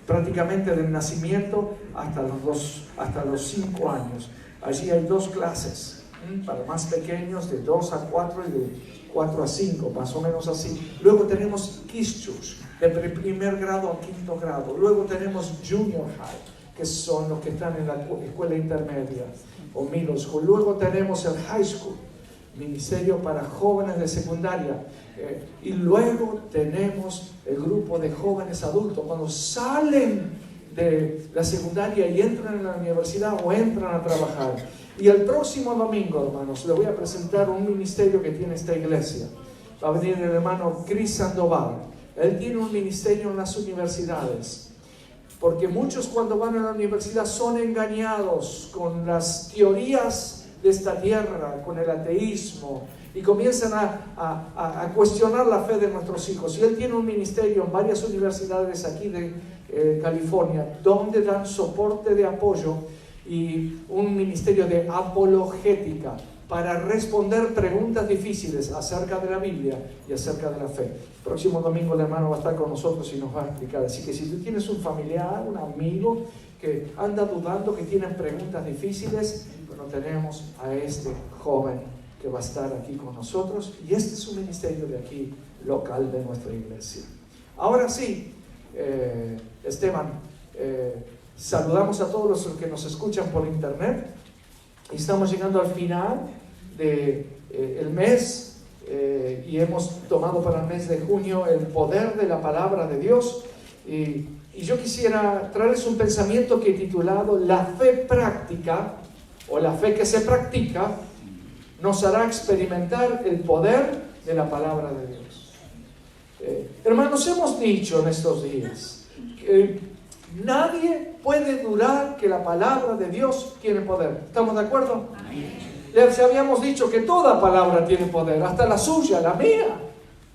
prácticamente del nacimiento hasta los 5 años. Allí hay 2 clases, para más pequeños de 2 a 4 y de 4 a 5, más o menos así. Luego tenemos Kischus, de primer grado a 5º grado. Luego tenemos Junior High, que son los que están en la escuela intermedia o middle school. Luego tenemos el High School, ministerio para jóvenes de secundaria. Y luego tenemos el grupo de jóvenes adultos, cuando salen de la secundaria y entran en la universidad o entran a trabajar. Y el próximo domingo, hermanos, le voy a presentar un ministerio que tiene esta iglesia. Va a venir el hermano Chris Sandoval. Él tiene un ministerio en las universidades, porque muchos cuando van a la universidad son engañados con las teorías de esta tierra, con el ateísmo, y comienzan a cuestionar la fe de nuestros hijos. Y él tiene un ministerio en varias universidades aquí de California, donde dan soporte de apoyo y un ministerio de apologética para responder preguntas difíciles acerca de la Biblia y acerca de la fe. El próximo domingo el hermano va a estar con nosotros y nos va a explicar. Así que si tú tienes un familiar, un amigo que anda dudando, que tiene preguntas difíciles, bueno, tenemos a este joven que va a estar aquí con nosotros, y este es un ministerio de aquí, local de nuestra iglesia. Ahora sí, Esteban, saludamos a todos los que nos escuchan por internet. Estamos llegando al final del mes y hemos tomado para el mes de junio el poder de la palabra de Dios. Y yo quisiera traerles un pensamiento que he titulado La fe práctica, o la fe que se practica, nos hará experimentar el poder de la palabra de Dios. Hermanos, hemos dicho en estos días que nadie puede dudar que la palabra de Dios tiene poder. ¿Estamos de acuerdo? Les habíamos dicho que toda palabra tiene poder, hasta la suya, la mía,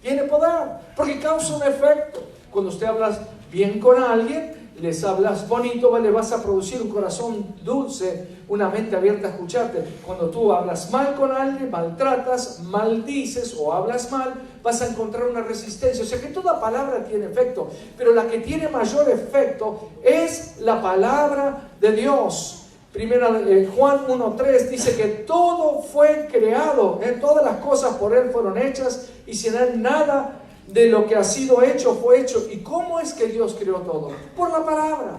tiene poder, porque causa un efecto. Cuando usted habla bien con alguien, les hablas bonito, le vas a producir un corazón dulce, una mente abierta a escucharte. Cuando tú hablas mal con alguien, maltratas, maldices o hablas mal, vas a encontrar una resistencia. O sea que toda palabra tiene efecto, pero la que tiene mayor efecto es la palabra de Dios. Juan 1:3 dice que todo fue creado, todas las cosas por Él fueron hechas, y sin Él nada de lo que ha sido hecho fue hecho. ¿Y cómo es que Dios creó todo? Por la palabra.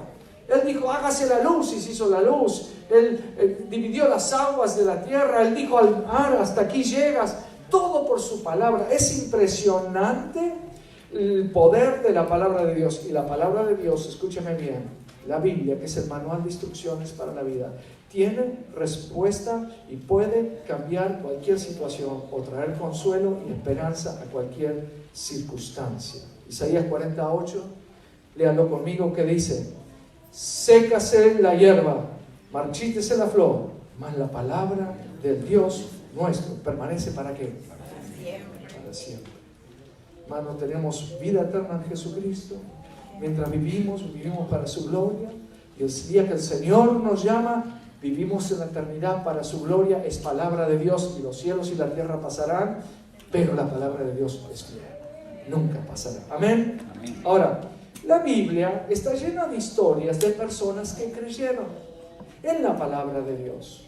Él dijo, hágase la luz, y se hizo la luz. Él dividió las aguas de la tierra. Él dijo al mar, hasta aquí llegas. Todo por su palabra. Es impresionante el poder de la palabra de Dios. Y la palabra de Dios, escúcheme bien, la Biblia, que es el manual de instrucciones para la vida, tiene respuesta y puede cambiar cualquier situación o traer consuelo y esperanza a cualquier circunstancia. Isaías 48, léalo conmigo, que dice: sécase la hierba, marchítese la flor, mas la palabra del Dios nuestro permanece ¿para qué? Para siempre. Hermano, tenemos vida eterna en Jesucristo. Mientras vivimos para su gloria, y el día que el Señor nos llama, vivimos en la eternidad para su gloria. Es palabra de Dios, y los cielos y la tierra pasarán, pero la palabra de Dios es fiel, nunca pasará. Amén. Ahora, la Biblia está llena de historias de personas que creyeron en la palabra de Dios,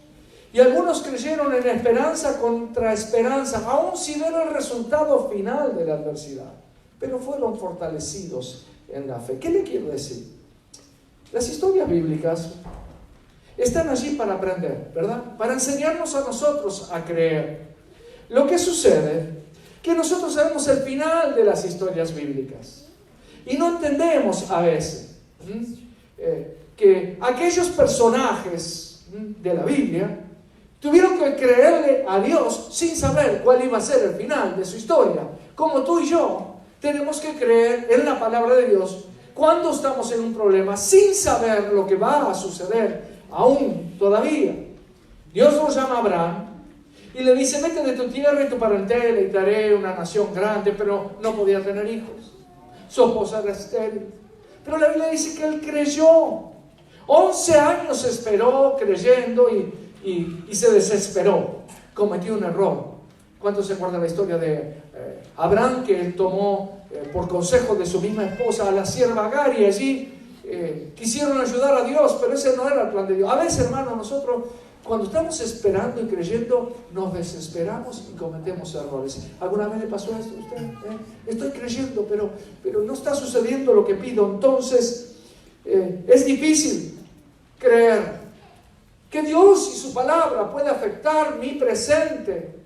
y algunos creyeron en esperanza contra esperanza, aún sin ver el resultado final de la adversidad, pero fueron fortalecidos en la fe. ¿Qué le quiero decir? Las historias bíblicas están allí para aprender, ¿verdad? Para enseñarnos a nosotros a creer. Lo que sucede, que nosotros sabemos el final de las historias bíblicas y no entendemos a veces que aquellos personajes de la Biblia tuvieron que creerle a Dios sin saber cuál iba a ser el final de su historia. Como tú y yo tenemos que creer en la palabra de Dios cuando estamos en un problema sin saber lo que va a suceder aún todavía. Dios nos llama a Abraham y le dice: vete de tu tierra y tu parentela y te haré una nación grande, pero no podía tener hijos. Su esposa era estéril. Pero la Biblia dice que él creyó. 11 años esperó creyendo y se desesperó. Cometió un error. ¿Cuántos se acuerdan la historia de Abraham, que él tomó por consejo de su misma esposa a la sierva Agar, y allí quisieron ayudar a Dios, pero ese no era el plan de Dios. A veces, hermanos, nosotros cuando estamos esperando y creyendo, nos desesperamos y cometemos errores. ¿Alguna vez le pasó esto a usted? Estoy creyendo, pero no está sucediendo lo que pido. Entonces, es difícil creer que Dios y su palabra puede afectar mi presente.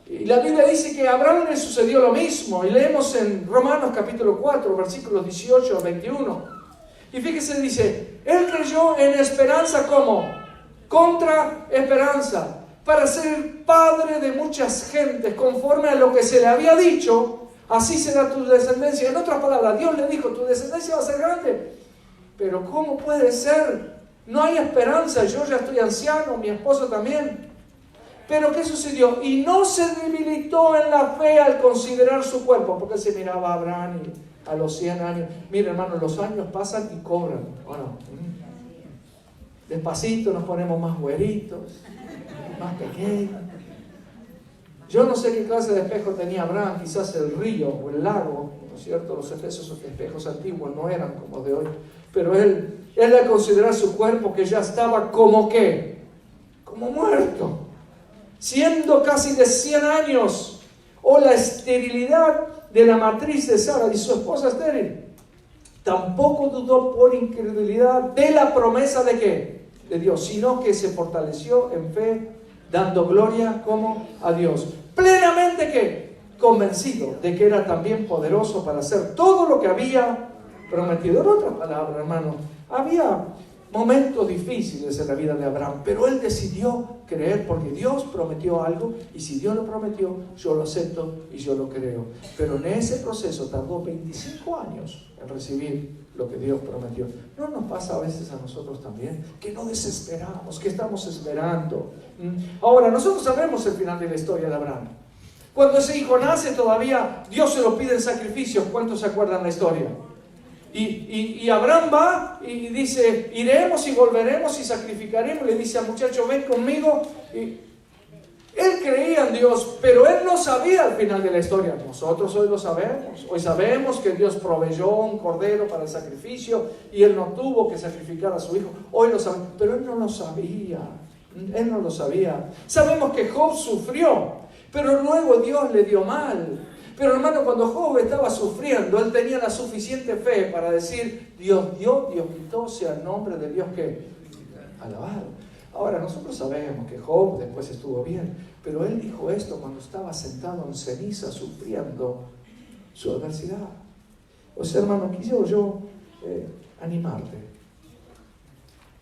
Y la Biblia dice que a Abraham le sucedió lo mismo. Y leemos en Romanos capítulo 4, versículos 18 a 21. Y fíjese, dice, él creyó en esperanza como contra esperanza, para ser padre de muchas gentes, conforme a lo que se le había dicho, así será tu descendencia. En otras palabras, Dios le dijo, tu descendencia va a ser grande. Pero ¿cómo puede ser? No hay esperanza, yo ya estoy anciano, mi esposo también. Pero ¿qué sucedió? Y no se debilitó en la fe al considerar su cuerpo, porque se miraba a Abraham y a los 100 años. Mira, hermano, los años pasan y cobran, ¿o no? Despacito nos ponemos más güeritos, más pequeños. Yo no sé qué clase de espejo tenía Abraham, quizás el río o el lago, ¿no es cierto? Los espejos antiguos no eran como de hoy. Pero él al considerar su cuerpo que ya estaba como ¿qué? Como muerto, siendo casi de 100 años, o la esterilidad de la matriz de Sara y su esposa estéril. Tampoco dudó por incredulidad de la promesa de ¿qué? De Dios, sino que se fortaleció en fe, dando gloria como a Dios. Plenamente ¿qué? Convencido de que era también poderoso para hacer todo lo que había prometido. En otras palabras, hermano, había momentos difíciles en la vida de Abraham, pero él decidió creer porque Dios prometió algo, y si Dios lo prometió, yo lo acepto y yo lo creo. Pero en ese proceso tardó 25 años en recibir lo que Dios prometió. ¿No nos pasa a veces a nosotros también? Que no desesperamos, que estamos esperando. Ahora, nosotros sabemos el final de la historia de Abraham. Cuando ese hijo nace, todavía Dios se lo pide en sacrificios. ¿Cuántos se acuerdan la historia? Y Abraham va y dice, iremos y volveremos y sacrificaremos. Le dice al muchacho, ven conmigo. Y él creía en Dios, pero él no sabía el final de la historia. Nosotros hoy lo sabemos. Hoy sabemos que Dios proveyó un cordero para el sacrificio y él no tuvo que sacrificar a su hijo. Hoy lo sabemos, pero él no lo sabía. Él no lo sabía. Sabemos que Job sufrió, pero luego Dios le dio mal. Pero hermano, cuando Job estaba sufriendo, él tenía la suficiente fe para decir, Dios dio, Dios quitó, sea el nombre de Dios que alabado. Ahora, nosotros sabemos que Job después estuvo bien, pero él dijo esto cuando estaba sentado en ceniza sufriendo su adversidad. O sea, hermano, quiero yo animarte.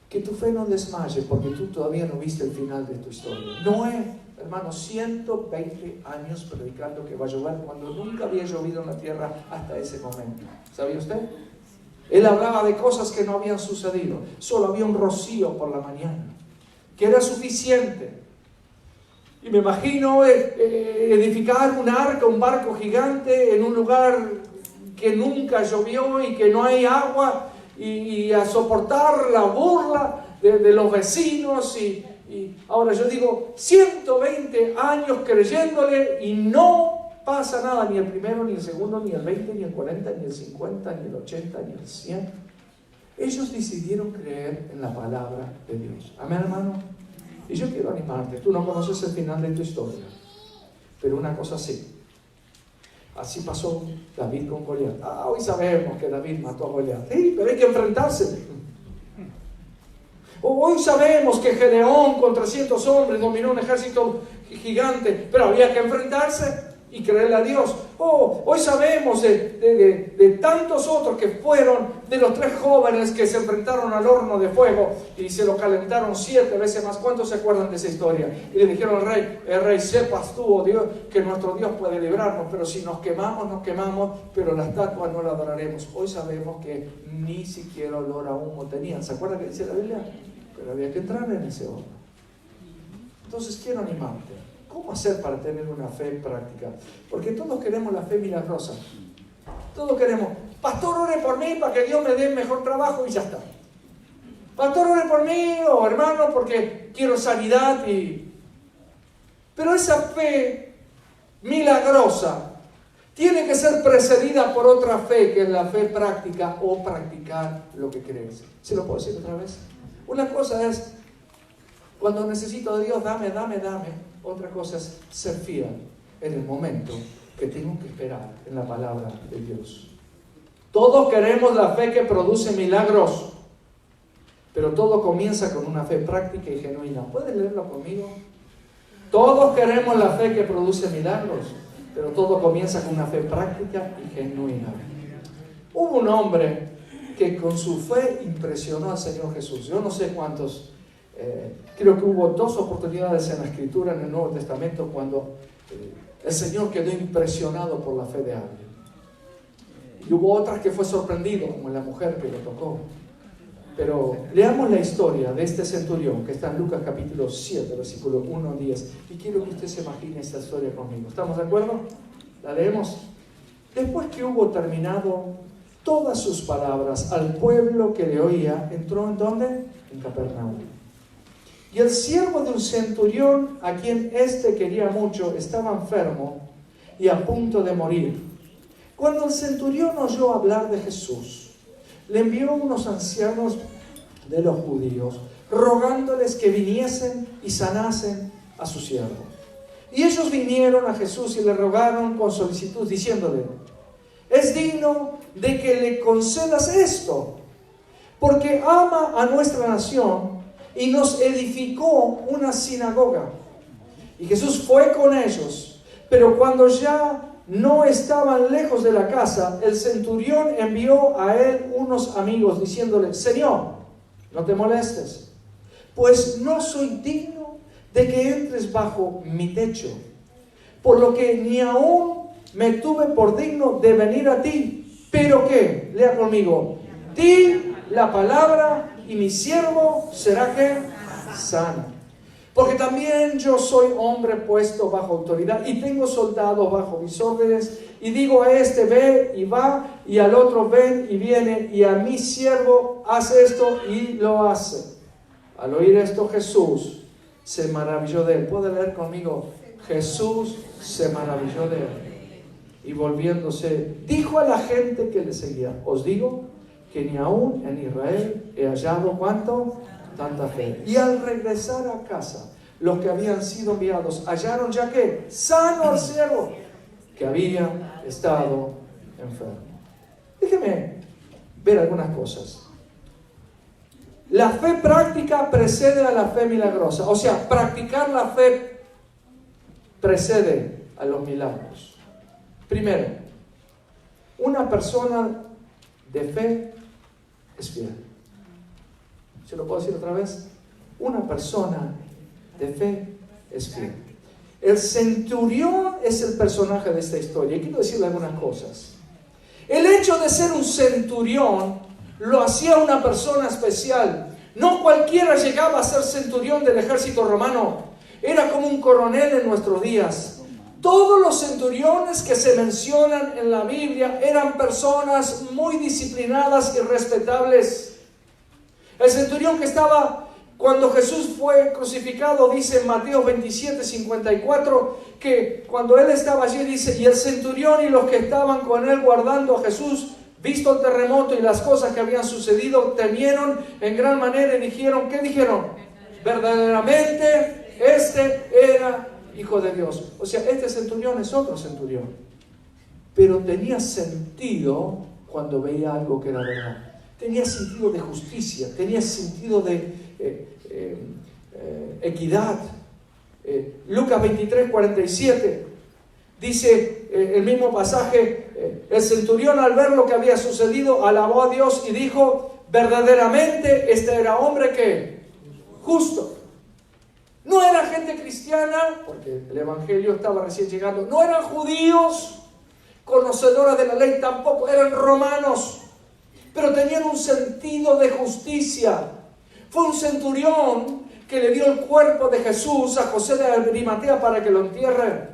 Que tu fe no desmaye porque tú todavía no viste el final de tu historia. Noé, hermano, 120 años predicando que va a llover cuando nunca había llovido en la tierra hasta ese momento. ¿Sabía usted? Él hablaba de cosas que no habían sucedido. Solo había un rocío por la mañana, que era suficiente. Y me imagino edificar un arca, un barco gigante en un lugar que nunca llovió y que no hay agua, y a soportar la burla de los vecinos. Y ahora yo digo, 120 años creyéndole y no pasa nada, ni el primero, ni el segundo, ni el 20, ni el 40, ni el 50, ni el 80, ni el 100. Ellos decidieron creer en la palabra de Dios. Amén, hermano. Y yo quiero animarte. Tú no conoces el final de tu historia, pero una cosa sí. Así pasó David con Goliat. Hoy sabemos que David mató a Goliat. Sí, pero hay que enfrentarse. Hoy sabemos que Gedeón con 300 hombres dominó un ejército gigante, pero había que enfrentarse y creerle a Dios. Hoy sabemos de tantos otros que fueron, de los 3 jóvenes que se enfrentaron al horno de fuego y se lo calentaron 7 veces más. ¿Cuántos se acuerdan de esa historia? Y le dijeron al rey, el rey, sepas tú, oh Dios, que nuestro Dios puede librarnos, pero si nos quemamos, pero la estatua no la adoraremos. Hoy sabemos que ni siquiera olor a humo tenían. ¿Se acuerdan que dice la Biblia? Pero había que entrar en ese horno. Entonces quiero animarte. ¿Cómo hacer para tener una fe práctica? Porque todos queremos la fe milagrosa. Todos queremos, pastor, ore por mí para que Dios me dé mejor trabajo y ya está. Pastor, ore por mí, o hermano, porque quiero sanidad. Pero esa fe milagrosa tiene que ser precedida por otra fe, que es la fe práctica o practicar lo que crees. ¿Se lo puedo decir otra vez? Una cosa es, cuando necesito de Dios, dame. Otra cosa es ser fiel en el momento que tengo que esperar en la palabra de Dios. Todos queremos la fe que produce milagros, pero todo comienza con una fe práctica y genuina. ¿Pueden leerlo conmigo? Todos queremos la fe que produce milagros, pero todo comienza con una fe práctica y genuina. Hubo un hombre que con su fe impresionó al Señor Jesús. Yo no sé cuántos, creo que hubo 2 oportunidades en la Escritura, en el Nuevo Testamento, cuando el Señor quedó impresionado por la fe de alguien. Y hubo otras que fue sorprendido, como la mujer que lo tocó. Pero leamos la historia de este centurión que está en Lucas capítulo 7, versículo 1 al 10. Y quiero que usted se imagine esta historia conmigo. ¿Estamos de acuerdo? ¿La leemos? Después que hubo terminado todas sus palabras al pueblo que le oía, entró ¿en dónde? En Capernaum. Y el siervo de un centurión, a quien éste quería mucho, estaba enfermo y a punto de morir. Cuando el centurión oyó hablar de Jesús, le envió unos ancianos de los judíos, rogándoles que viniesen y sanasen a su siervo. Y ellos vinieron a Jesús y le rogaron con solicitud, diciéndole: es digno de que le concedas esto, porque ama a nuestra nación y nos edificó una sinagoga. Y Jesús fue con ellos, pero cuando ya no estaban lejos de la casa, el centurión envió a él unos amigos diciéndole: Señor, no te molestes, pues no soy digno de que entres bajo mi techo, por lo que ni aún me tuve por digno de venir a ti. Pero ¿qué? Lea conmigo: di la palabra y mi siervo será ¿qué? Sano. Porque también yo soy hombre puesto bajo autoridad y tengo soldados bajo mis órdenes, y digo a este: ve y va, y al otro: ven y viene, y a mi siervo: haz esto, y lo hace. Al oír esto, Jesús se maravilló de él. ¿Puede leer conmigo? Jesús se maravilló de él. Y volviéndose, dijo a la gente que le seguía: os digo que ni aún en Israel he hallado ¿cuánto? Tanta fe. Y al regresar a casa, los que habían sido enviados hallaron ya que sano al siervo que había estado enfermo. Déjeme ver algunas cosas. La fe práctica precede a la fe milagrosa. O sea, practicar la fe precede a los milagros. Primero, una persona de fe es fiel. ¿Se lo puedo decir otra vez? Una persona de fe es fiel. El centurión es el personaje de esta historia. Y quiero decirle algunas cosas. El hecho de ser un centurión lo hacía una persona especial. No cualquiera llegaba a ser centurión del ejército romano. Era como un coronel en nuestros días. Todos los centuriones que se mencionan en la Biblia eran personas muy disciplinadas y respetables. El centurión que estaba cuando Jesús fue crucificado, dice en Mateo 27:54, que cuando él estaba allí, dice: y el centurión y los que estaban con él guardando a Jesús, visto el terremoto y las cosas que habían sucedido, temieron en gran manera y dijeron, ¿qué dijeron? Verdaderamente este era Hijo de Dios. O sea, este centurión es otro centurión, pero tenía sentido cuando veía algo que era verdad. Tenía sentido de justicia, tenía sentido de equidad. Lucas 23:47 dice el mismo pasaje: el centurión, al ver lo que había sucedido, alabó a Dios y dijo: verdaderamente este era hombre que justo. No era gente cristiana, porque el evangelio estaba recién llegando. No eran judíos conocedores de la ley, tampoco eran romanos, pero tenían un sentido de justicia. Fue un centurión que le dio el cuerpo de Jesús a José de Arimatea para que lo entierre.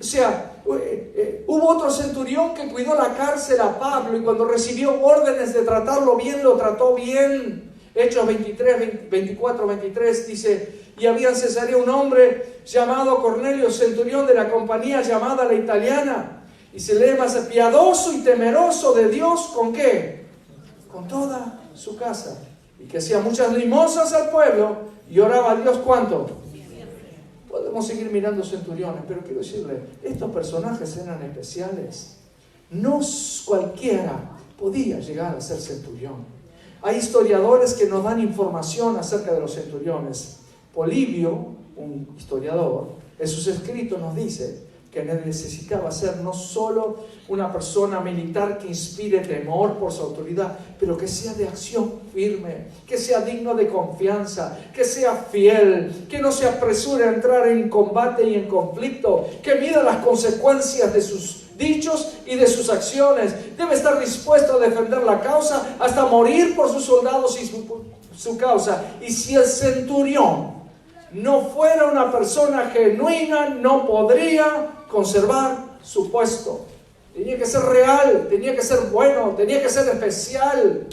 O sea, hubo otro centurión que cuidó la cárcel a Pablo, y cuando recibió órdenes de tratarlo bien, lo trató bien. Hechos 24-23 dice: y había en Cesarea un hombre llamado Cornelio, centurión de la compañía llamada la Italiana, y Y se lee más, piadoso y temeroso de Dios, ¿con qué? Con toda su casa. Y que hacía muchas limosnas al pueblo y oraba a Dios, ¿cuánto? Podemos seguir mirando centuriones, pero quiero decirle, estos personajes eran especiales. No cualquiera podía llegar a ser centurión. Hay historiadores que nos dan información acerca de los centuriones. Polibio, un historiador, en sus escritos nos dice que necesitaba ser no solo una persona militar que inspire temor por su autoridad, pero que sea de acción firme, que sea digno de confianza, que sea fiel, que no se apresure a entrar en combate y en conflicto, que mida las consecuencias de sus dichos y de sus acciones. Debe estar dispuesto a defender la causa hasta morir por sus soldados y su causa. Y si el centurión no fuera una persona genuina, no podría conservar su puesto. Tenía que ser real, tenía que ser bueno, tenía que ser especial.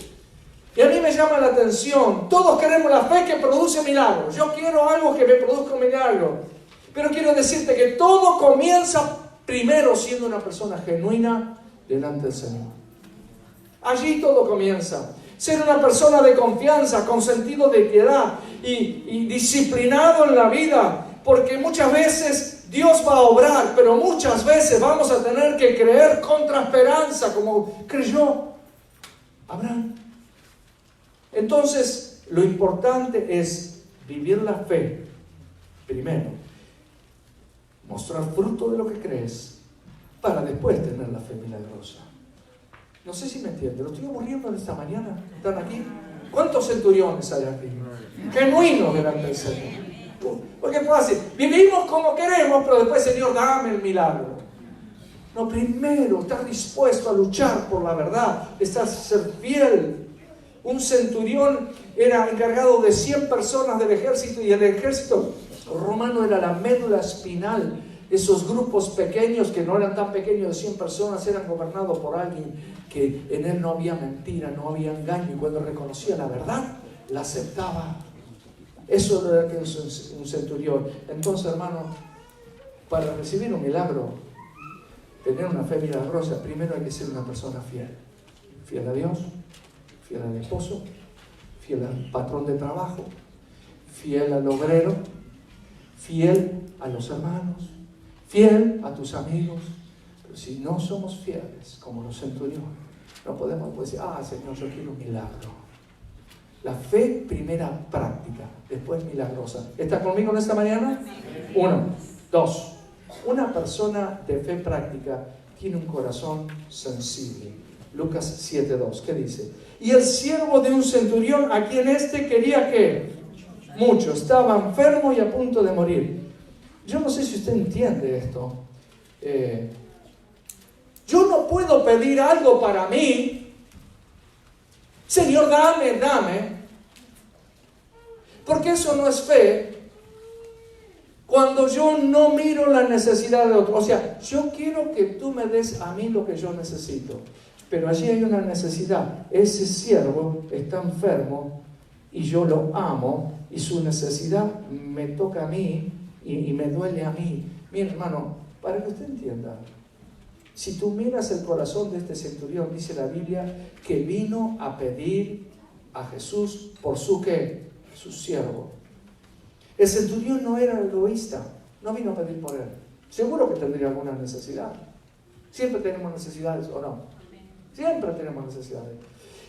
Y a mí me llama la atención, todos queremos la fe que produce milagros. Yo quiero algo que me produzca un milagro. Pero quiero decirte que todo comienza primero siendo una persona genuina delante del Señor. Allí todo comienza. Ser una persona de confianza, con sentido de piedad y disciplinado en la vida. Porque muchas veces Dios va a obrar, pero muchas veces vamos a tener que creer contra esperanza, como creyó Abraham. Entonces, lo importante es vivir la fe primero, mostrar fruto de lo que crees, para después tener la fe milagrosa. No sé si me entienden, lo estoy aburriendo en esta mañana. ¿Están aquí? ¿Cuántos centuriones hay aquí? Genuinos delante del Señor. Porque es fácil, vivimos como queremos, pero después, Señor, dame el milagro. No, primero estar dispuesto a luchar por la verdad, estar ser fiel. Un centurión era encargado de 100 personas del ejército, y el ejército romano era la médula espinal. Esos grupos pequeños, que no eran tan pequeños, de 100 personas, eran gobernados por alguien que en él no había mentira, no había engaño, y cuando reconocía la verdad, la aceptaba. Eso era que es un centurión. Entonces, hermano, para recibir un milagro, tener una fe milagrosa, primero hay que ser una persona fiel. Fiel a Dios, fiel al esposo, fiel al patrón de trabajo, fiel al obrero, fiel a los hermanos, fiel a tus amigos. Pero si no somos fieles, como los centuriones, no podemos decir, Señor, yo quiero un milagro. La fe primera práctica, después milagrosa. ¿Está conmigo en esta mañana? 1, 2. Una persona de fe práctica tiene un corazón sensible. Lucas 7:2, ¿qué dice? Y el siervo de un centurión, a quien quería que mucho, estaba enfermo y a punto de morir. Yo no sé si usted entiende esto. Yo no puedo pedir algo para mí. Señor, dame. Porque eso no es fe. Cuando yo no miro la necesidad de otro. O sea, yo quiero que tú me des a mí lo que yo necesito. Pero allí hay una necesidad. Ese siervo está enfermo y yo lo amo y su necesidad me toca a mí y me duele a mí. Mi hermano, para que usted entienda, si tú miras el corazón de este centurión, dice la Biblia que vino a pedir a Jesús por su ¿qué? Su siervo. El centurión no era egoísta, no vino a pedir por él. Seguro que tendría alguna necesidad. Siempre tenemos necesidades, ¿o no? Siempre tenemos necesidades.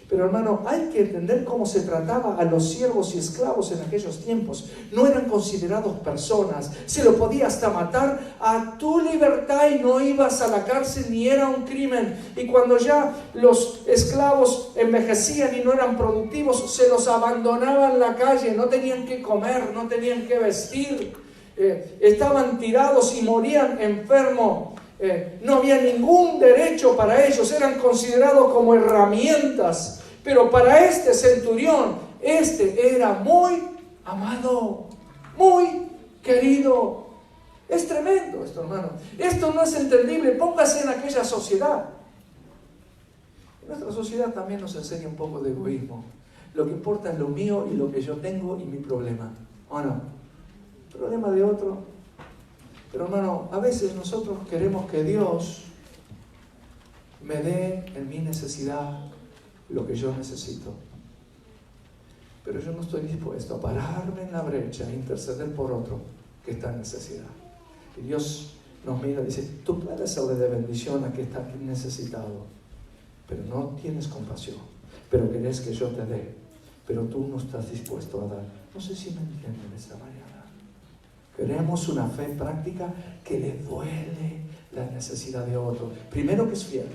Pero hermano, hay que entender cómo se trataba a los siervos y esclavos en aquellos tiempos. No eran considerados personas. Se lo podía hasta matar a tu libertad y no ibas a la cárcel ni era un crimen. Y cuando ya los esclavos envejecían y no eran productivos, se los abandonaba en la calle. No tenían que comer, no tenían que vestir. Estaban tirados y morían enfermos. No había ningún derecho para ellos, eran considerados como herramientas. Pero para este centurión, era muy amado, muy querido. Es tremendo esto, hermano. Esto no es entendible. Póngase en aquella sociedad. Nuestra sociedad también nos enseña un poco de egoísmo. Lo que importa es lo mío y lo que yo tengo y mi problema, ¿o no? El problema de otro. Pero hermano, a veces nosotros queremos que Dios me dé en mi necesidad lo que yo necesito. Pero yo no estoy dispuesto a pararme en la brecha e interceder por otro que está en necesidad. Y Dios nos mira y dice, tú puedes serle de bendición a que está necesitado, pero no tienes compasión, pero querés que yo te dé, pero tú no estás dispuesto a dar. No sé si me entienden esta mañana. Queremos una fe práctica que le duele la necesidad de otro. Primero que es fiel,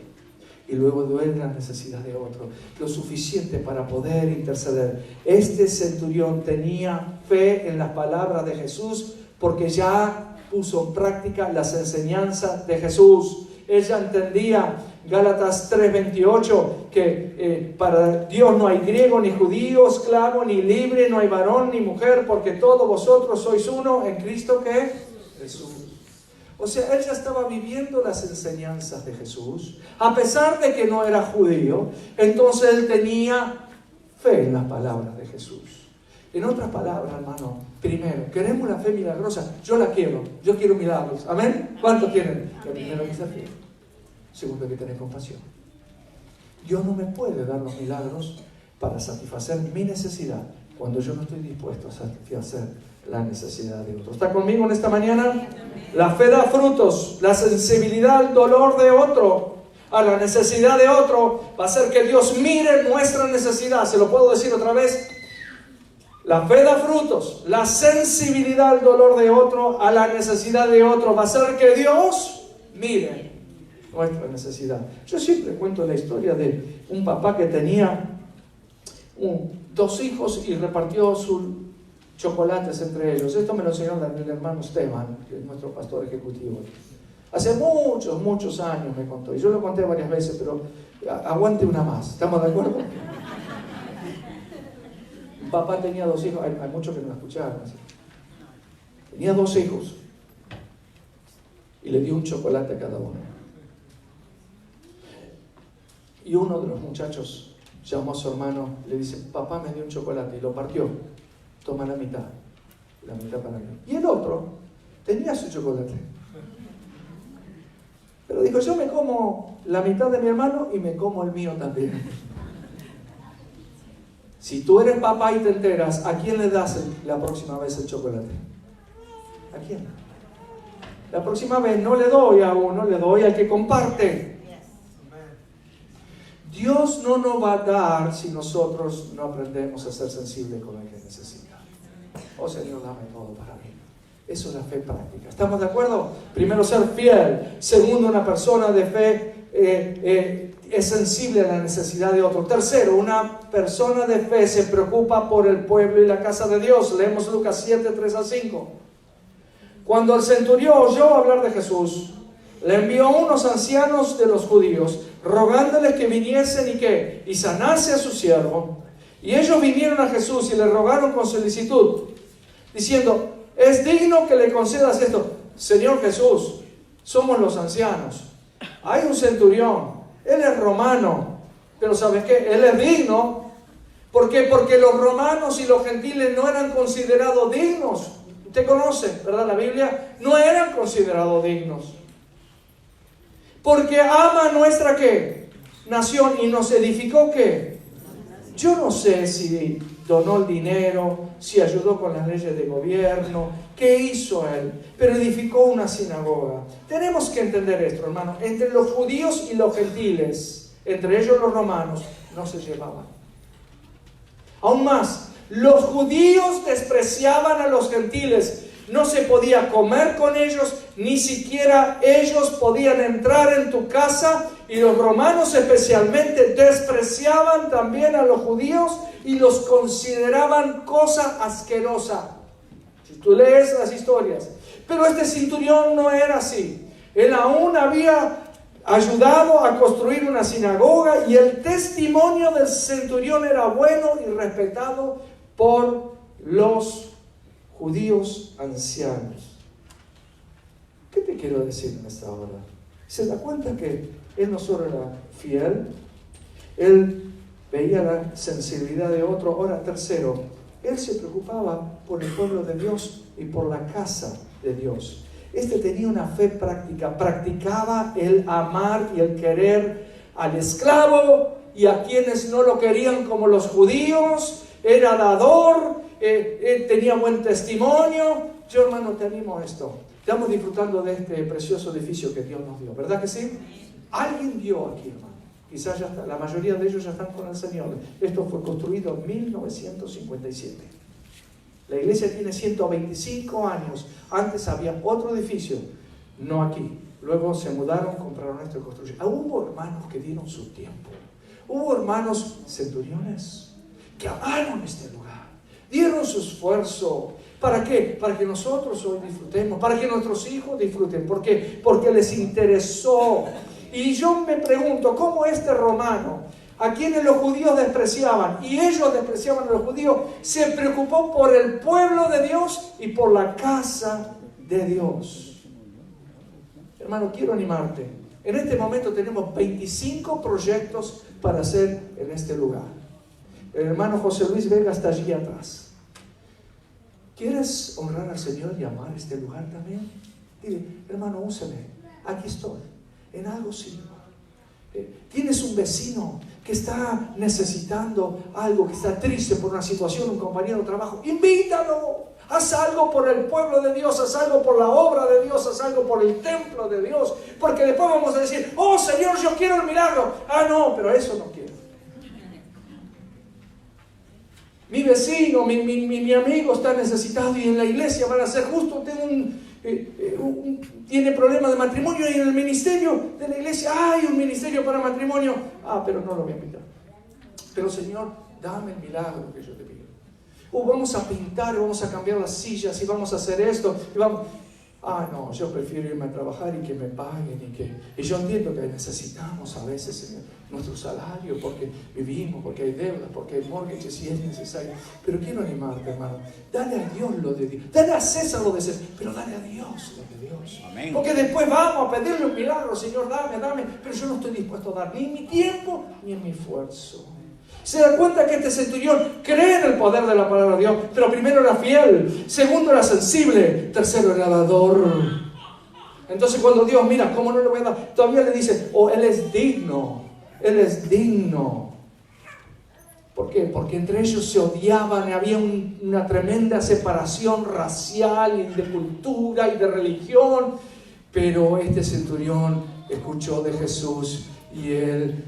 y luego duele la necesidad de otro. Lo suficiente para poder interceder. Este centurión tenía fe en las palabras de Jesús porque ya puso en práctica las enseñanzas de Jesús. Ella entendía, Gálatas 3:28, que para Dios no hay griego ni judío, esclavo ni libre, no hay varón ni mujer, porque todos vosotros sois uno en Cristo que Jesús. O sea, él ya estaba viviendo las enseñanzas de Jesús, a pesar de que no era judío. Entonces él tenía fe en las palabras de Jesús. En otras palabras, hermano, primero, queremos la fe milagrosa. Yo la quiero, yo quiero milagros. ¿Amén? ¿Cuántos quieren? Lo primero que ser fiel. Segundo, que tener compasión. Dios no me puede dar los milagros para satisfacer mi necesidad cuando yo no estoy dispuesto a satisfacer la necesidad de otro. ¿Está conmigo en esta mañana? La fe da frutos. La sensibilidad al dolor de otro, a la necesidad de otro, va a hacer que Dios mire nuestra necesidad. ¿Se lo puedo decir otra vez? La fe da frutos. La sensibilidad al dolor de otro, a la necesidad de otro, va a hacer que Dios mire nuestra necesidad. Yo siempre cuento la historia de un papá que tenía 2 hijos y repartió sus chocolates entre ellos. Esto me lo enseñó el hermano Esteban, que es nuestro pastor ejecutivo. Hace muchos años me contó, y yo lo conté varias veces, pero aguante una más. ¿Estamos de acuerdo? Mi papá tenía 2 hijos, hay muchos que no lo escucharon. Tenía 2 hijos y le dio un chocolate a cada uno. Y uno de los muchachos llamó a su hermano, le dice, papá me dio un chocolate, y lo partió. Toma la mitad para mí. Y el otro tenía su chocolate, pero dijo, yo me como la mitad de mi hermano y me como el mío también. Si tú eres papá y te enteras, ¿a quién le das la próxima vez el chocolate? ¿A quién? La próxima vez no le doy a uno, le doy al que comparte. Dios no nos va a dar si nosotros no aprendemos a ser sensibles con el que necesita. Oh Señor, dame todo para mí. Eso es la fe práctica. ¿Estamos de acuerdo? Primero, ser fiel. Segundo, una persona de fe es sensible a la necesidad de otro. Tercero, una persona de fe se preocupa por el pueblo y la casa de Dios. Leemos Lucas 7, 3-5. Cuando el centurión oyó hablar de Jesús, le envió unos ancianos de los judíos, rogándoles que viniesen y sanase a su siervo. Y ellos vinieron a Jesús y le rogaron con solicitud, diciendo, es digno que le concedas esto. Señor Jesús, somos los ancianos. Hay un centurión, él es romano, pero ¿sabes qué? Él es digno. ¿Por qué? Porque los romanos y los gentiles no eran considerados dignos. Usted conoce, ¿verdad? La Biblia, no eran considerados dignos. Porque ama nuestra ¿qué? Nación y nos edificó ¿qué? Yo no sé si donó el dinero, si ayudó con las leyes de gobierno, qué hizo él, pero edificó una sinagoga. Tenemos que entender esto, hermano. Entre los judíos y los gentiles, entre ellos los romanos, no se llevaban. Aún más, los judíos despreciaban a los gentiles. No se podía comer con ellos, ni siquiera ellos podían entrar en tu casa, y los romanos especialmente despreciaban también a los judíos y los consideraban cosa asquerosa. Si tú lees las historias. Pero este centurión no era así. Él aún había ayudado a construir una sinagoga, y el testimonio del centurión era bueno y respetado por los judíos ancianos. ¿Qué te quiero decir en esta hora? ¿Se da cuenta que él no solo era fiel? Él veía la sensibilidad de otro. Ahora, tercero, él se preocupaba por el pueblo de Dios y por la casa de Dios. Este tenía una fe práctica, practicaba el amar y el querer al esclavo y a quienes no lo querían como los judíos. Era dador, tenía buen testimonio. Yo, hermano, te animo a esto. Estamos disfrutando de este precioso edificio que Dios nos dio, ¿verdad que sí? Alguien dio aquí, hermano. Quizás ya está, la mayoría de ellos ya están con el Señor. Esto fue construido en 1957. La iglesia tiene 125 años. Antes había otro edificio, no aquí. Luego se mudaron, compraron esto y construyeron. Hubo hermanos que dieron su tiempo. Hubo hermanos centuriones que amaron este lugar. Dieron su esfuerzo. ¿Para qué? Para que nosotros hoy disfrutemos, para que nuestros hijos disfruten. ¿Por qué? Porque les interesó. Y yo me pregunto, ¿cómo este romano, a quienes los judíos despreciaban, y ellos despreciaban a los judíos, se preocupó por el pueblo de Dios y por la casa de Dios? Hermano, quiero animarte. En este momento tenemos 25 proyectos para hacer en este lugar. El hermano José Luis Vega está allí atrás. ¿Quieres honrar al Señor y amar este lugar también? Dile, hermano, úseme. Aquí estoy. En algo sirvo. Tienes un vecino que está necesitando algo, que está triste por una situación, un compañero de trabajo. Invítalo. Haz algo por el pueblo de Dios, haz algo por la obra de Dios, haz algo por el templo de Dios. Porque después vamos a decir, oh Señor, yo quiero el milagro. Ah, no, pero eso no quiero. Mi vecino, mi amigo está necesitado y en la iglesia van a ser justo. Tiene problemas de matrimonio y en el ministerio de la iglesia hay un ministerio para matrimonio. Ah, pero no lo voy a invitar. Pero Señor, dame el milagro que yo te pido. Vamos a pintar, vamos a cambiar las sillas y vamos a hacer esto. Y vamos. Ah, no, yo prefiero irme a trabajar y que me paguen. Y yo entiendo que necesitamos a veces nuestro salario porque vivimos, porque hay deudas, porque hay mortgages si es necesario. Pero quiero animarte, hermano. Dale a Dios lo de Dios. Dale a César lo de César, pero dale a Dios lo de Dios. Amén. Porque después vamos a pedirle un milagro, Señor, dame. Pero yo no estoy dispuesto a dar ni en mi tiempo ni en mi esfuerzo. Se da cuenta que este centurión cree en el poder de la palabra de Dios, pero primero era fiel, segundo era sensible, tercero era dador. Entonces cuando Dios mira, ¿cómo no le voy a dar? Todavía le dice, Él es digno, Él es digno. ¿Por qué? Porque entre ellos se odiaban, había una tremenda separación racial y de cultura y de religión, pero este centurión escuchó de Jesús y él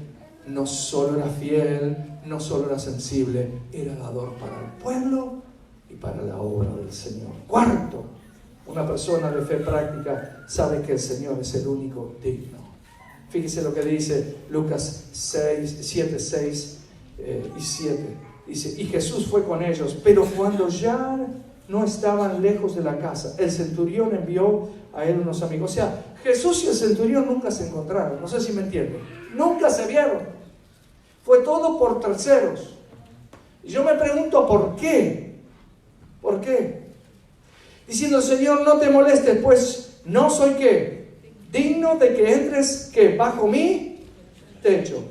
no solo era fiel, no solo era sensible, era dador para el pueblo y para la obra del Señor. Cuarto, una persona de fe práctica sabe que el Señor es el único digno. Fíjese lo que dice Lucas 7, 6 y 7. Dice, y Jesús fue con ellos, pero cuando ya no estaban lejos de la casa, el centurión envió a él unos amigos. O sea, Jesús y el centurión nunca se encontraron. No sé si me entienden. Nunca se vieron. Fue todo por terceros. Y yo me pregunto, ¿por qué? ¿Por qué? Diciendo, Señor, no te molestes, pues no soy ¿qué? Digno de que entres ¿qué? Bajo mi techo.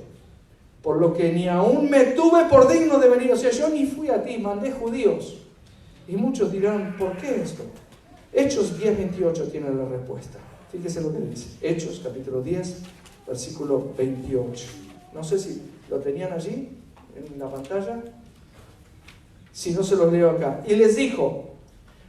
Por lo que ni aún me tuve por digno de venir. O sea, yo ni fui a ti, mandé judíos. Y muchos dirán, ¿por qué esto? Hechos 10:28 tiene la respuesta. Fíjese lo que dice. Hechos capítulo 10, versículo 28. No sé si lo tenían allí en la pantalla. Si no, se los leo acá. Y les dijo,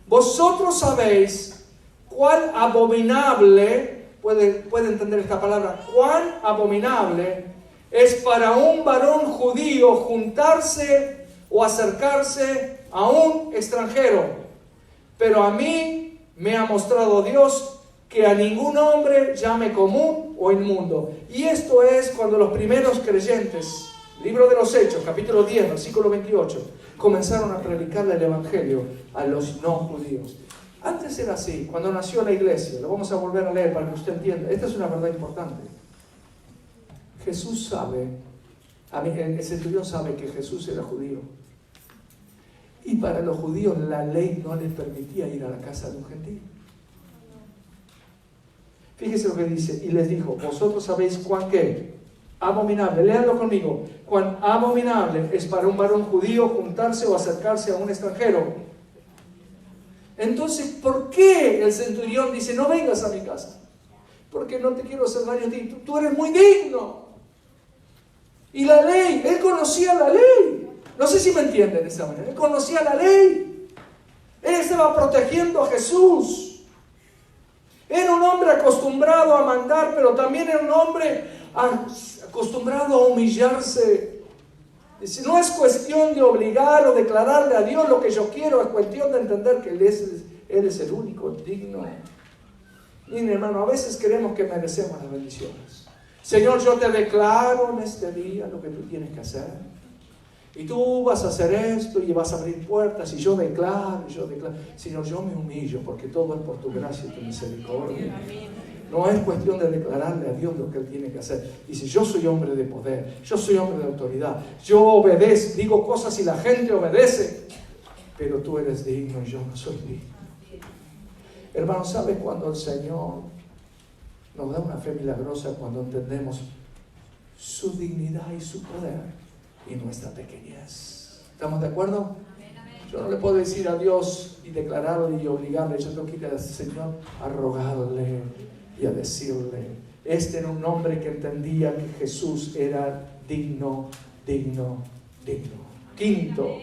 vosotros sabéis cuán abominable, puede entender esta palabra, cuán abominable es para un varón judío juntarse o acercarse a un extranjero. Pero a mí me ha mostrado Dios que a ningún hombre llame común o inmundo. Y esto es cuando los primeros creyentes, libro de los Hechos, capítulo 10, versículo 28, comenzaron a predicarle el evangelio a los no judíos. Antes era así, cuando nació la iglesia. Lo vamos a volver a leer para que usted entienda. Esta es una verdad importante. Jesús sabe, el centurión sabe que Jesús era judío. Y para los judíos la ley no les permitía ir a la casa de un gentil. Fíjese lo que dice, y les dijo, vosotros sabéis cuán qué, abominable, léanlo conmigo, cuán abominable es para un varón judío juntarse o acercarse a un extranjero. Entonces, ¿por qué el centurión dice, no vengas a mi casa? Porque no te quiero hacer daño a ti, tú eres muy digno. Y la ley, él conocía la ley. No sé si me entienden de esa manera. Él conocía la ley. Él estaba protegiendo a Jesús. Era un hombre acostumbrado a mandar, pero también era un hombre acostumbrado a humillarse. Dice, no es cuestión de obligar o declararle a Dios lo que yo quiero, es cuestión de entender que Él es el único digno. Miren, hermano, a veces creemos que merecemos las bendiciones. Señor, yo te declaro en este día lo que tú tienes que hacer. Y tú vas a hacer esto y vas a abrir puertas. Y yo declaro. Señor, yo me humillo porque todo es por tu gracia y tu misericordia. No es cuestión de declararle a Dios lo que Él tiene que hacer. Dice, yo soy hombre de poder, yo soy hombre de autoridad. Yo obedezco, digo cosas y la gente obedece. Pero tú eres digno y yo no soy digno. Hermano, ¿sabes cuando el Señor nos da una fe milagrosa? Cuando entendemos su dignidad y su poder y nuestra pequeñez. ¿Estamos de acuerdo? Yo no le puedo decir a Dios y declararle y obligarle. Yo tengo que ir al Señor a rogarle y a decirle. Este era un hombre que entendía que Jesús era digno. Quinto,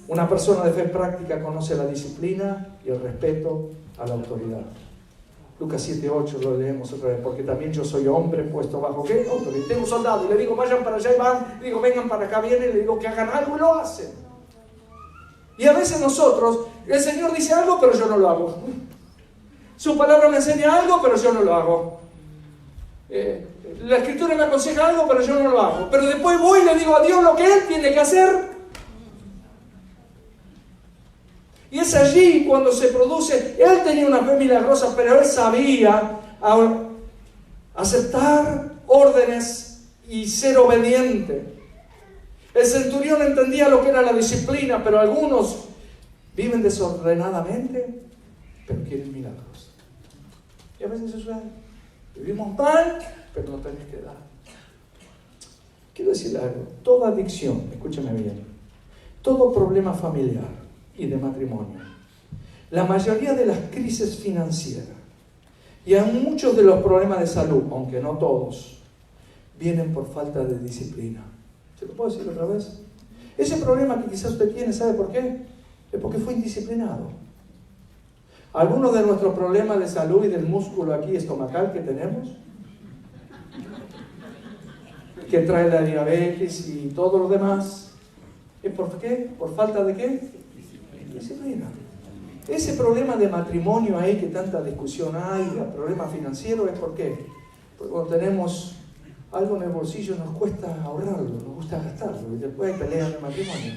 una persona de fe práctica conoce la disciplina y el respeto a la autoridad. Lucas 7:8 lo leemos otra vez, porque también yo soy hombre puesto bajo ¿qué? Autoridad. Tengo un soldado y le digo vayan para allá y van, le digo vengan para acá, vienen, le digo que hagan algo y lo hacen. Y a veces nosotros, el Señor dice algo pero yo no lo hago. Su palabra me enseña algo pero yo no lo hago. La Escritura me aconseja algo pero yo no lo hago. Pero después voy y le digo a Dios lo que Él tiene que hacer. Y es allí cuando se produce, él tenía una fe milagrosa, pero él sabía aceptar órdenes y ser obediente. El centurión entendía lo que era la disciplina, pero algunos viven desordenadamente, pero quieren milagros. Y a veces eso es, vivimos mal, pero no tenés que dar. Quiero decirle algo, toda adicción, escúchame bien, todo problema familiar y de matrimonio, la mayoría de las crisis financieras y aún muchos de los problemas de salud, aunque no todos, vienen por falta de disciplina. ¿Se lo puedo decir otra vez? Ese problema que quizás usted tiene, ¿sabe por qué? Es porque fue indisciplinado. Algunos de nuestros problemas de salud y del músculo aquí estomacal que tenemos, que trae la diabetes y todo lo demás, ¿es por qué? ¿Por falta de qué? Disciplina. Ese problema de matrimonio ahí que tanta discusión hay, el problema financiero, ¿es por qué? Porque cuando tenemos algo en el bolsillo nos cuesta ahorrarlo, nos gusta gastarlo, y después hay peleas en el matrimonio,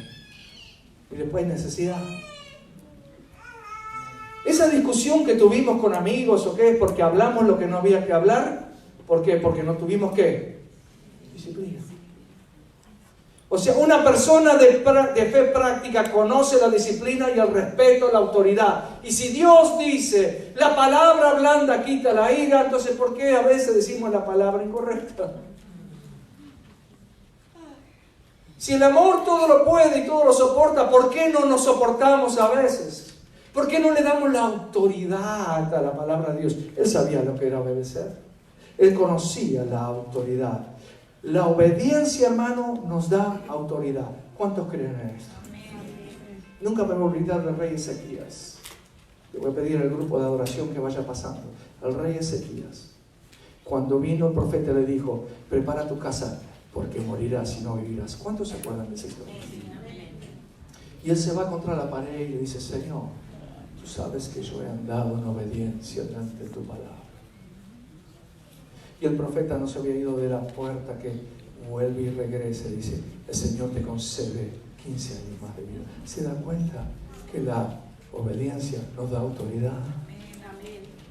y después hay necesidad. Esa discusión que tuvimos con amigos, ¿o qué? Es porque hablamos lo que no había que hablar. ¿Por qué? Porque no tuvimos ¿qué? Disciplina. O sea, una persona de fe práctica conoce la disciplina y el respeto a la autoridad. Y si Dios dice, la palabra blanda quita la ira, entonces ¿por qué a veces decimos la palabra incorrecta? Si el amor todo lo puede y todo lo soporta, ¿por qué no nos soportamos a veces? ¿Por qué no le damos la autoridad a la palabra de Dios? Él sabía lo que era obedecer. Él conocía la autoridad. La obediencia, hermano, nos da autoridad. ¿Cuántos creen en esto? Nunca me voy a olvidar del rey Ezequías. Le voy a pedir al grupo de adoración que vaya pasando. El rey Ezequías, cuando vino el profeta le dijo, prepara tu casa porque morirás y no vivirás. ¿Cuántos se acuerdan de esa historia? Y él se va contra la pared y le dice, Señor, tú sabes que yo he andado en obediencia delante de tu palabra. Y el profeta no se había ido de la puerta, que vuelve y regrese. Dice, el Señor te concede 15 años más de vida. ¿Se da cuenta que la obediencia nos da autoridad?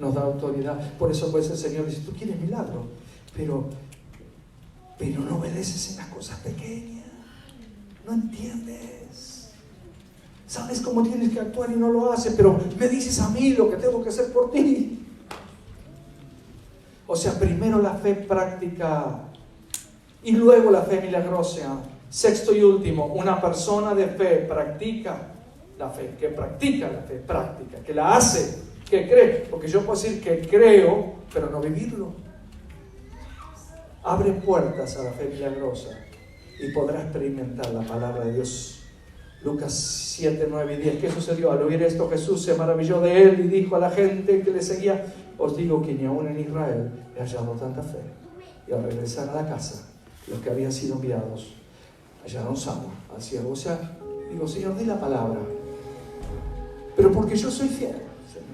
Nos da autoridad. Por eso pues el Señor dice, tú quieres milagro, pero no obedeces en las cosas pequeñas. No entiendes. Sabes cómo tienes que actuar y no lo haces, pero me dices a mí lo que tengo que hacer por ti. O sea, primero la fe práctica y luego la fe milagrosa. Sexto y último, una persona de fe practica la fe, que practica la fe práctica, que la hace, que cree. Porque yo puedo decir que creo, pero no vivirlo. Abre puertas a la fe milagrosa y podrá experimentar la palabra de Dios. Lucas 7, 9 y 10. ¿Qué sucedió? Al oír esto, Jesús se maravilló de él y dijo a la gente que le seguía: os digo que ni aún en Israel he hallado tanta fe. Y al regresar a la casa, los que habían sido enviados hallaron sano al siervo. O sea, digo: Señor, di la palabra, pero porque yo soy fiel, Señor.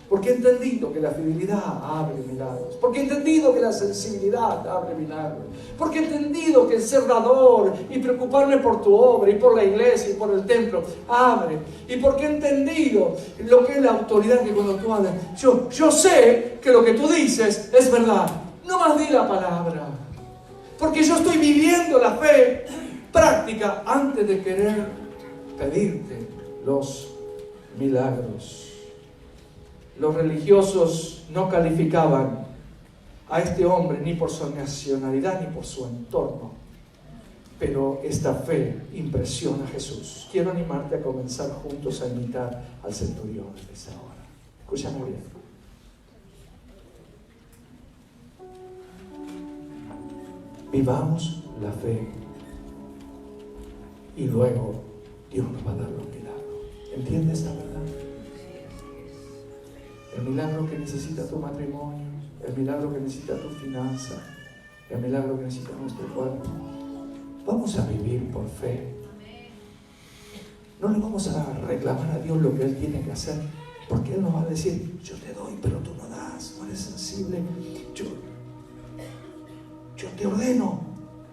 Porque he entendido que la fidelidad abre milagros. Porque he entendido que la sensibilidad abre milagros. Porque he entendido que el ser dador y preocuparme por tu obra y por la iglesia y por el templo abre. Y porque he entendido lo que es la autoridad, que cuando tú hablas, yo sé que lo que tú dices es verdad. No más di la palabra. Porque yo estoy viviendo la fe práctica antes de querer pedirte los milagros. Los religiosos no calificaban a este hombre ni por su nacionalidad ni por su entorno, pero esta fe impresiona a Jesús. Quiero animarte a comenzar juntos a imitar al centurión de esa hora. Escúchame bien. Vivamos la fe y luego Dios nos va a dar los milagros. ¿Entiendes esta verdad? El milagro que necesita tu matrimonio, el milagro que necesita tu finanza, el milagro que necesita nuestro cuerpo. Vamos a vivir por fe. No le vamos a reclamar a Dios lo que Él tiene que hacer, porque Él nos va a decir: yo te doy, pero tú no das, no eres sensible. Yo te ordeno,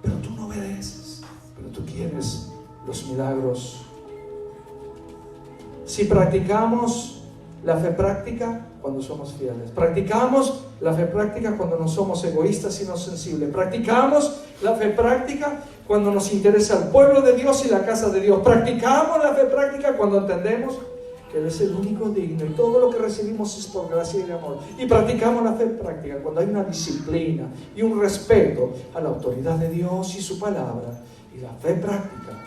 pero tú no obedeces. Pero tú quieres los milagros. Si practicamos la fe práctica cuando somos fieles. Practicamos la fe práctica cuando no somos egoístas sino sensibles. Practicamos la fe práctica cuando nos interesa el pueblo de Dios y la casa de Dios. Practicamos la fe práctica cuando entendemos que Él es el único digno y todo lo que recibimos es por gracia y amor. Y practicamos la fe práctica cuando hay una disciplina y un respeto a la autoridad de Dios y su palabra. Y la fe práctica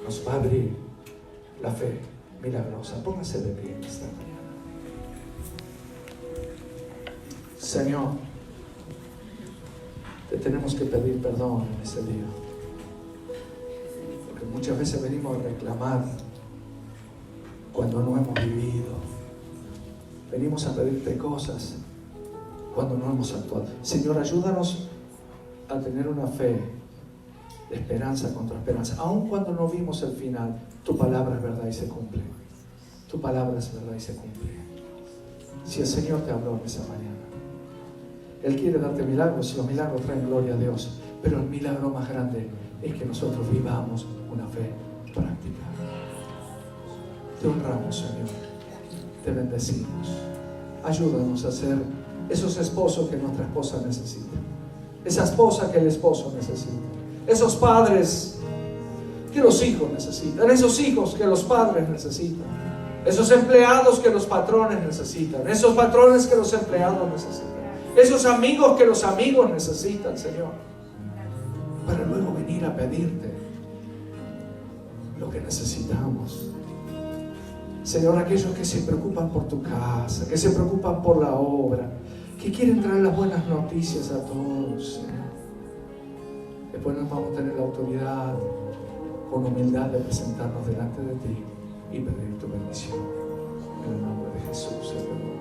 nos va a abrir la fe milagrosa. Póngase de pie esta mañana. Señor, te tenemos que pedir perdón en este día, porque muchas veces venimos a reclamar cuando no hemos vivido. Venimos a pedirte cosas cuando no hemos actuado. Señor, ayúdanos a tener una fe de esperanza contra esperanza. Aun cuando no vimos el final, tu palabra es verdad y se cumple. Tu palabra es verdad y se cumple. Si el Señor te habló en esa mañana, Él quiere darte milagros y los milagros traen gloria a Dios. Pero el milagro más grande es que nosotros vivamos una fe práctica. Te honramos, Señor. Te bendecimos. Ayúdanos a ser esos esposos que nuestra esposa necesita. Esa esposa que el esposo necesita. Esos padres que los hijos necesitan. Esos hijos que los padres necesitan. Esos empleados que los patrones necesitan. Esos patrones que los empleados necesitan. Esos amigos que los amigos necesitan, Señor, para luego venir a pedirte lo que necesitamos. Señor, aquellos que se preocupan por tu casa, que se preocupan por la obra, que quieren traer las buenas noticias a todos, Señor. Después nos vamos a tener la autoridad con humildad de presentarnos delante de ti y pedir tu bendición. En el nombre de Jesús, Señor.